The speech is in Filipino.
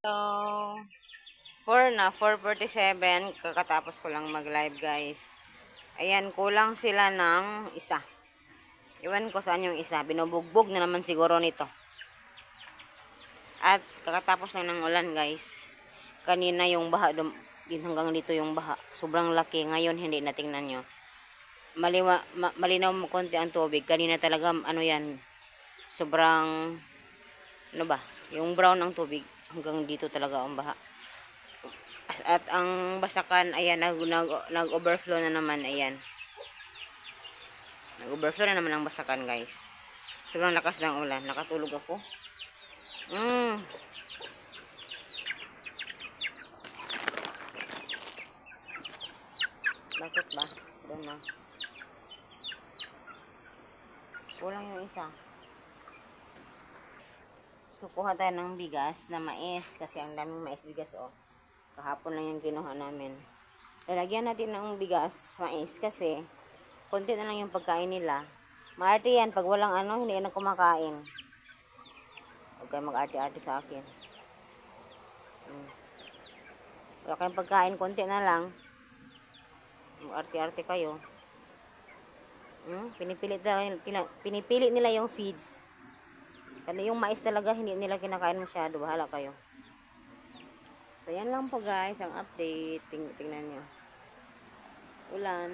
So, 4:47, kakatapos ko lang mag-live guys. Ayan, kulang sila ng isa. Iwan ko saan yung isa, binubugbog na naman siguro nito. At kakatapos lang ng ulan guys. Kanina yung baha, hanggang dito yung baha. Sobrang laki, ngayon hindi natingnan nyo. Malinaw mo konti ang tubig. Kanina talaga, ano yan, sobrang, ano ba, yung brown ang tubig. Hanggang dito talaga ang baha. At ang basakan, ayan, nag-overflow na naman, ayan. Nag-overflow na naman ang basakan, guys. Sobrang lakas ng ulan. Nakatulog ako. Bakit ba? Doon na. Kulang yung isa. So, kuha tayo ng bigas na mais. Kasi ang daming mais bigas, oh. Kahapon lang yung kinuha namin. Lalagyan natin ng bigas, mais, kasi konti na lang yung pagkain nila. Maarte yan. Pag walang ano, hindi na kumakain. Huwag kayo mag-arte-arte sa akin. Wala kayong pagkain, konti na lang. Mag-arte-arte kayo. Pinipili nila yung feeds. Kasi yung mais talaga, hindi nila kinakain masyado. Bahala kayo. So, yan lang po guys, ang update. Tingnan nyo. Ulan.